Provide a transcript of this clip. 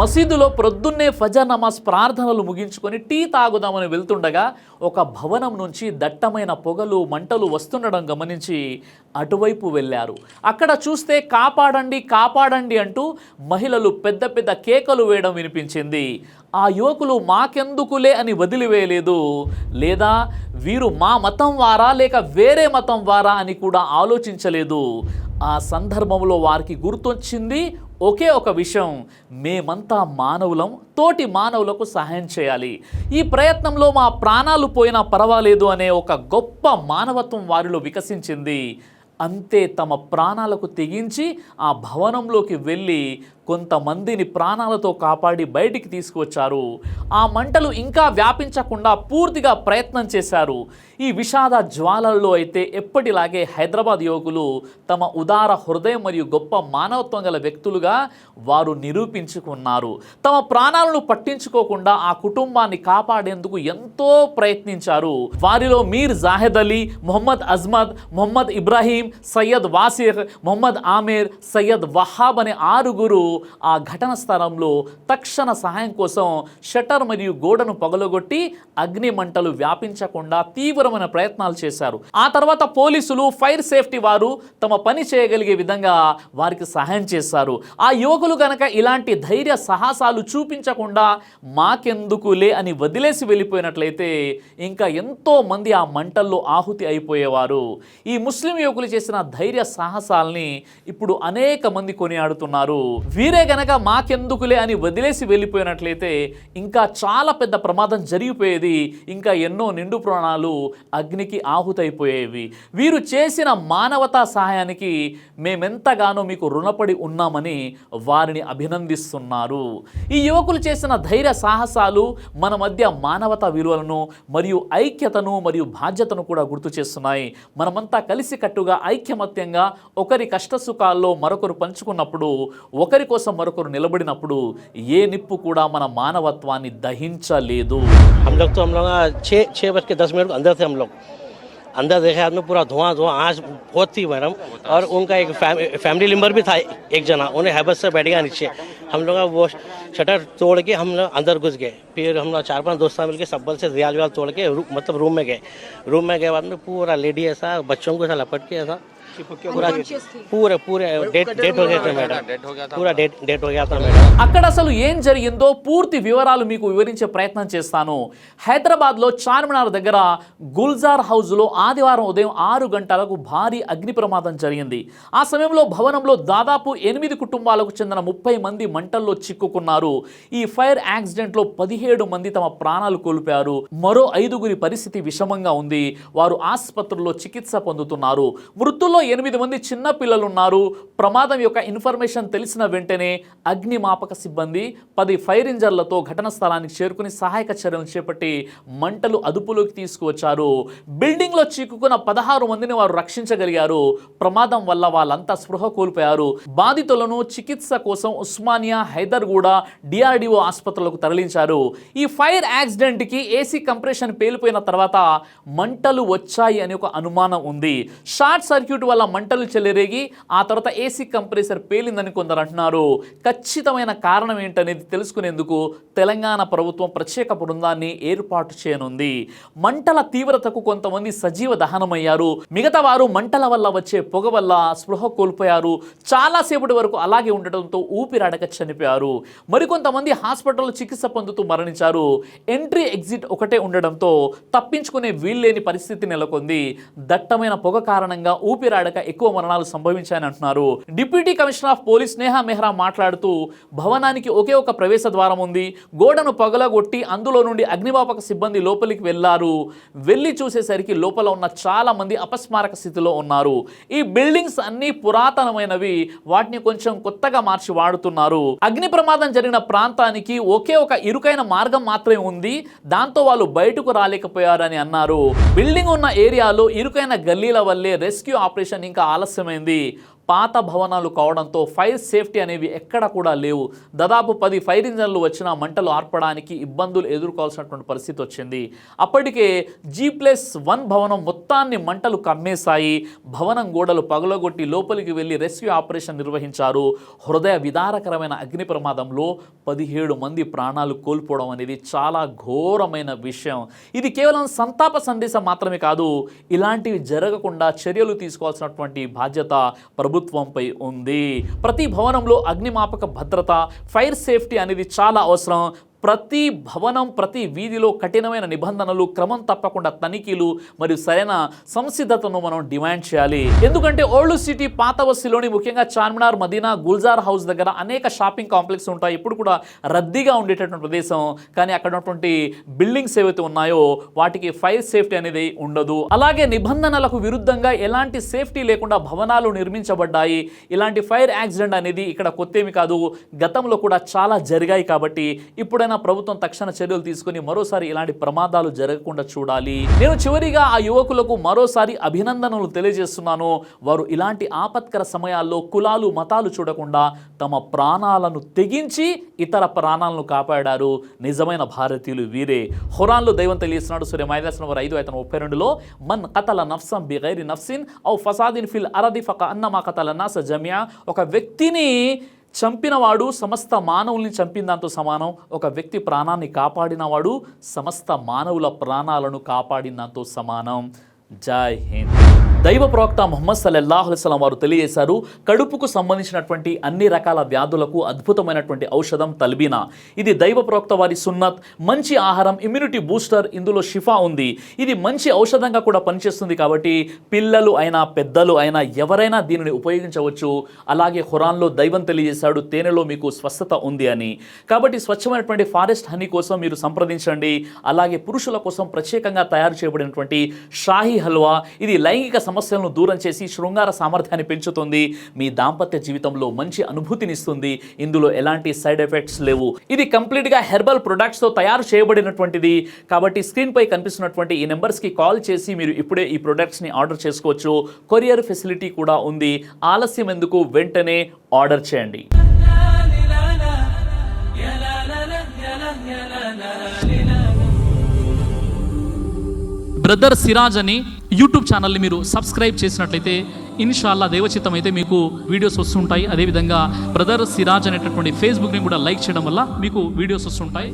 మసీదులో ప్రొద్దున్నే ఫజర్ నమాజ్ ప్రార్థనలు ముగించుకొని టీ తాగుదామని వెళ్తుండగా ఒక భవనం నుంచి దట్టమైన పొగలు మంటలు వస్తుండడం గమనించి అటువైపు వెళ్ళారు. అక్కడ చూస్తే కాపాడండి కాపాడండి అంటూ మహిళలు పెద్ద పెద్ద కేకలు వేయడం వినిపించింది. ఆ యువకులు మాకెందుకులే అని వదిలివేయలేదు, లేదా వీరు మా మతం వారా లేక వేరే మతం వారా అని కూడా ఆలోచించలేదు. ఆ సందర్భంలో వారికి గుర్తొచ్చింది ఒకే ఒక విషయం, మేమంతా మానవులం, తోటి మానవులకు సహాయం చేయాలి. ఈ ప్రయత్నంలో మా ప్రాణాలు పోయినా పర్వాలేదు అనే ఒక గొప్ప మానవత్వం వారిలో వికసించింది. అంతే, తమ ప్రాణాలకు తెగించి ఆ భవనంలోకి వెళ్ళి కొంతమందిని ప్రాణాలతో కాపాడి బయటికి తీసుకువచ్చారు. ఆ మంటలు ఇంకా వ్యాపించకుండా పూర్తిగా ప్రయత్నం చేశారు. ఈ విషాద జ్వాలల్లో అయితే ఎప్పటిలాగే హైదరాబాద్ యువకులు తమ ఉదార హృదయం మరియు గొప్ప మానవత్వం గల వ్యక్తులుగా వారు నిరూపించుకున్నారు. తమ ప్రాణాలను పట్టించుకోకుండా ఆ కుటుంబాన్ని కాపాడేందుకు ఎంతో ప్రయత్నించారు. వారిలో మీర్ జాహెద్ అలీ, మొహమ్మద్ అజ్మద్, మొహమ్మద్ ఇబ్రాహీం, సయ్యద్ వాసిర్, మొహమ్మద్ ఆమీర్, సయ్యద్ వహాబ్ అనే 6గురు ఆ ఘటన స్థలంలో తక్షణ సహాయం కోసం షట్టర్ మరియు గోడను పగలగొట్టి అగ్ని మంటలు వ్యాపించకుండా తీవ్రమైన ప్రయత్నాలు చేశారు. ఆ తర్వాత పోలీసులు, ఫైర్ సేఫ్టీ వారు తమ పని చేయగలిగే విధంగా వారికి సహాయం చేశారు. ఆ యువకులు గనక ఇలాంటి ధైర్య సాహసాలు చూపించకుండా మాకెందుకులే అని వదిలేసి వెళ్ళిపోయినట్లయితే ఇంకా ఎంతో మంది ఆ మంటల్లో ఆహుతి అయిపోయేవారు. ఈ ముస్లిం యువకులు చేసిన ధైర్య సాహసాలని ఇప్పుడు అనేక మంది కొనియాడుతున్నారు. వీరే గనక మాకెందుకులే అని వదిలేసి వెళ్ళిపోయినట్లయితే ఇంకా చాలా పెద్ద ప్రమాదం జరిగిపోయేది. ఇంకా ఎన్నో నిండు ప్రాణాలు అగ్నికి ఆహుతైపోయేవి. వీరు చేసిన మానవతా సహాయానికి మేమెంతగానో మీకు రుణపడి ఉన్నామని వారిని అభినందిస్తున్నారు. ఈ యువకులు చేసిన ధైర్య సాహసాలు మన మధ్య మానవతా విలువలను మరియు ఐక్యతను మరియు బాధ్యతను కూడా గుర్తు చేస్తున్నాయి. మనమంతా కలిసికట్టుగా ఐక్యమత్యంగా ఒకరి కష్టసుఖాల్లో మరొకరు పంచుకున్నప్పుడు, ఒకరి కోసం మరొకరు నిలబడినప్పుడు ఏ నిప్పు కూడా మన మానవత్వాన్ని దహించలేదు. हम लोग 6:10 अंदर थे। हम लोग अंदर देखे आदमी पूरा धुआं आँच बहुत थी मैडम। और उनका एक फैमिली मेम्बर भी था, एक जना, उन्हें हैबत से बैठ गया नीचे। हम लोग वो शटर तोड़ के हम लोग अंदर घुस गए। फिर हम लोग 4-5 दोस्त मिलकर सब्बल से रियाल तोड़ के मतलब रूम में गए बाद में पूरा लेडी ऐसा बच्चों को ऐसा लपट के ऐसा पूरे डेट हो गया था मैडम। पूरा डेट हो गया था मैडम। అక్కడ అసలు ఏం జరిగిందో పూర్తి వివరాలు మీకు వివరించే ప్రయత్నం చేస్తాను. హైదరాబాద్లో చార్మినార్ దగ్గర గుల్జార్ హౌస్లో ఆదివారం ఉదయం 6 గంటలకు భారీ అగ్ని ప్రమాదం జరిగింది. ఆ సమయంలో భవనంలో దాదాపు 8 కుటుంబాలకు చెందిన 30 మంది మంటల్లో చిక్కుకున్నారు. ఈ ఫైర్ యాక్సిడెంట్లో 17 మంది తమ ప్రాణాలు కోల్పోయారు. మరో 5గురి పరిస్థితి విషమంగా ఉంది. వారు ఆసుపత్రుల్లో చికిత్స పొందుతున్నారు. మృతుల్లో 8 మంది చిన్న పిల్లలు ఉన్నారు. ప్రమాదం యొక్క ఇన్ఫర్మేషన్ తెలిసిన వెంటనే అగ్నిమాపక సిబ్బంది 10 ఫైర్ ఇంజన్లతో ఘటన స్థలానికి చేరుకుని సహాయక చర్యలు చేపట్టి మంటలు అదుపులోకి తీసుకువచ్చారు. బిల్డింగ్లో చిక్కుకున్న 16 మందిని వారు రక్షించగలిగారు. ప్రమాదం వల్ల వాళ్ళంతా స్పృహ కోల్పోయారు. బాధితులను చికిత్స కోసం ఉస్మానియా, హైదర్గూడ, డిఆర్డిఓ ఆసుపత్రులకు తరలించారు. ఈ ఫైర్ యాక్సిడెంట్కి ఏసీ కంప్రెషన్ పేలిపోయిన తర్వాత మంటలు వచ్చాయి అని ఒక అనుమానం ఉంది. షార్ట్ సర్క్యూట్ వల్ల మంటలు చెలరేగి ఆ తర్వాత ఏసీ కంప్రెసర్ పేలిందని కొందరు అంటున్నారు. ఖచ్చితమైన కారణం ఏంటనేది తెలుసుకునేందుకు తెలంగాణ ప్రభుత్వం ప్రత్యేక బృందాన్ని ఏర్పాటు చేయనుంది. మంటల తీవ్రతకు కొంతమంది సజీవ దహనమయ్యారు. మిగతా వారు మంటల వల్ల వచ్చే పొగ వల్ల స్పృహ కోల్పోయారు. చాలాసేపటి వరకు అలాగే ఉండటంతో ఊపిరాడక చనిపోయారు. మరికొంతమంది హాస్పిటల్లో చికిత్స పొందుతూ మరణించారు. ఎంట్రీ ఎగ్జిట్ ఒకటే ఉండడంతో తప్పించుకునే వీల్లేని పరిస్థితి నెలకొంది. దట్టమైన పొగ కారణంగా ఊపిరాడక ఎక్కువ మరణాలు సంభవించాయని అంటున్నారు. Deputy commissioner of police Neha Mehra మాట్లాడుతూ, భవనానికి ఒకే ఒక ప్రవేశ ద్వారం ఉంది. గోడను పగలగొట్టి అందులో నుండి అగ్నిమాపక సిబ్బంది లోపలికి వెళ్లారు. వెళ్ళి చూసేసరికి లోపల ఉన్న చాలా మంది అపస్మారక స్థితిలో ఉన్నారు. ఈ బిల్డింగ్స్ అన్ని పురాతనమైనవి, వాటిని కొంచెం కొత్తగా మార్చి వాడుతున్నారు. అగ్ని ప్రమాదం జరిగిన ప్రాంతానికి ఒకే ఒక ఇరుకైన మార్గం మాత్రమే ఉంది. దాంతో వాళ్ళు బయటకు రాలేకపోయారని అన్నారు. బిల్డింగ్ ఉన్న ఏరియాలో ఇరుకైన గల్లీల వల్లే రెస్క్యూ ఆపరేషన్ ఇంకా ఆలస్యమైంది. పాత భవనాలు కావడంతో ఫైర్ సేఫ్టీ అనేవి ఎక్కడ కూడా లేవు. దాదాపు 10 ఫైర్ ఇంజన్లు వచ్చిన మంటలు ఆర్పడానికి ఇబ్బందులు ఎదుర్కోవాల్సినటువంటి పరిస్థితి వచ్చింది. అప్పటికే G+1 భవనం మొత్తాన్ని మంటలు కమ్మేశాయి. భవనం గోడలు పగలగొట్టి లోపలికి వెళ్లి రెస్క్యూ ఆపరేషన్ నిర్వహించారు. హృదయ విదారకరమైన అగ్ని ప్రమాదంలో 17 మంది ప్రాణాలు కోల్పోవడం అనేది చాలా ఘోరమైన విషయం. ఇది కేవలం సంతాప సందేశం మాత్రమే కాదు, ఇలాంటివి జరగకుండా చర్యలు తీసుకోవాల్సినటువంటి బాధ్యత ప్రభుత్వంపై ఉంది. ప్రతి భవనంలో అగ్నిమాపక భద్రత, ఫైర్ సేఫ్టీ అనేది చాలా అవసరం. ప్రతి భవనం, ప్రతి వీధిలో కఠినమైన నిబంధనలు, క్రమం తప్పకుండా తనిఖీలు మరియు సరైన సంసిద్ధతను మనం డిమాండ్ చేయాలి. ఎందుకంటే ఓల్డ్ సిటీ పాత బస్తీలోని ముఖ్యంగా చార్మినార్, మదీనా, గుల్జార్ హౌస్ దగ్గర అనేక షాపింగ్ కాంప్లెక్స్ ఉంటాయి. ఇప్పుడు కూడా రద్దీగా ఉండేటటువంటి ప్రదేశం. కానీ అక్కడ ఉన్నటువంటి బిల్డింగ్స్ ఏవైతే ఉన్నాయో వాటికి ఫైర్ సేఫ్టీ అనేది ఉండదు. అలాగే నిబంధనలకు విరుద్ధంగా ఎలాంటి సేఫ్టీ లేకుండా భవనాలు నిర్మించబడ్డాయి. ఇలాంటి ఫైర్ యాక్సిడెంట్ అనేది ఇక్కడ కొత్తేమి కాదు, గతంలో కూడా చాలా జరిగాయి. కాబట్టి ఇప్పుడైనా ప్రభుత్వం తక్షణ చర్యలు తీసుకుని మరోసారి ఇలాంటి ప్రమాదాలు జరగకుండా చూడాలి. నేను చివరిగా ఆ యువకులకు మరోసారి అభినందనలు తెలియజేస్తున్నాను. వారు ఇలాంటి ఆపత్కర సమయాల్లో కులాలు, మతాలు చూడకుండా తమ ప్రాణాలను తెగించి ఇతర ప్రాణాలను కాపాడారు. నిజమైన భారతీయులు వీరే. ఖురాన్లో దైవం తెలియజేస్తున్నాడు. సూర్య మైదాస్ నంబర్ 5:32లో మన్ కతల నఫ్సన్ బిగైరి నఫ్సిన్ ఔ ఫసాదిన్ ఫిల్ అరది ఫకఅన్నమా కతల నాస జమియా. ఒక వ్యక్తిని చంపినవాడు సమస్త మానవుల్ని చంపిన దాంతో సమానం. ఒక వ్యక్తి ప్రాణాన్ని కాపాడినవాడు సమస్త మానవుల ప్రాణాలను కాపాడిన దాంతో సమానం. జై హింద్. దైవ ప్రవక్త ముహమ్మద్ సల్లల్లాహు అలైహి వసల్లం వారు తెలియజేశారు, కడుపుకు సంబంధించినటువంటి అన్ని రకాల వ్యాధులకు అద్భుతమైనటువంటి ఔషధం తల్బీనా. ఇది దైవ ప్రవక్త వారి సున్నత్. మంచి ఆహారం, ఇమ్యూనిటీ బూస్టర్, ఇందులో షిఫా ఉంది. ఇది మంచి ఔషధంగా కూడా పనిచేస్తుంది. కాబట్టి పిల్లలు అయినా పెద్దలు అయినా ఎవరైనా దీనిని ఉపయోగించవచ్చు. అలాగే ఖురాన్లో దైవం తెలియజేశాడు, తేనెలో మీకు స్వస్థత ఉంది అని. కాబట్టి స్వచ్ఛమైనటువంటి ఫారెస్ట్ హనీ కోసం మీరు సంప్రదించండి. అలాగే పురుషుల కోసం ప్రత్యేకంగా తయారు చేయబడినటువంటి షాహీ హల్వా, ఇది లైంగిక సమస్యలను దూరం చేసి శృంగార సామర్థ్యాన్ని పెంచుతుంది. మీ దాంపత్య జీవితంలో మంచి అనుభూతినిస్తుంది. ఇందులో ఎలాంటి సైడ్ ఎఫెక్ట్స్ లేవు. ఇది కంప్లీట్గా హెర్బల్ ప్రొడక్ట్స్తో తయారు చేయబడినటువంటిది. కాబట్టి స్క్రీన్పై కనిపిస్తున్నటువంటి ఈ నెంబర్స్కి కాల్ చేసి మీరు ఇప్పుడే ఈ ప్రొడక్ట్స్ని ఆర్డర్ చేసుకోవచ్చు. కొరియర్ ఫెసిలిటీ కూడా ఉంది. ఆలస్యం ఎందుకు, వెంటనే ఆర్డర్ చేయండి. బ్రదర్ సిరాజ్ అని యూట్యూబ్ ఛానల్ని మీరు సబ్స్క్రైబ్ చేసినట్లయితే ఇన్షాల్లా దైవచిత్తం అయితే మీకు వీడియోస్ వస్తుంటాయి. అదేవిధంగా బ్రదర్ సిరాజ్ అనేటటువంటి ఫేస్బుక్ని కూడా లైక్ చేయడం వల్ల మీకు వీడియోస్ వస్తుంటాయి.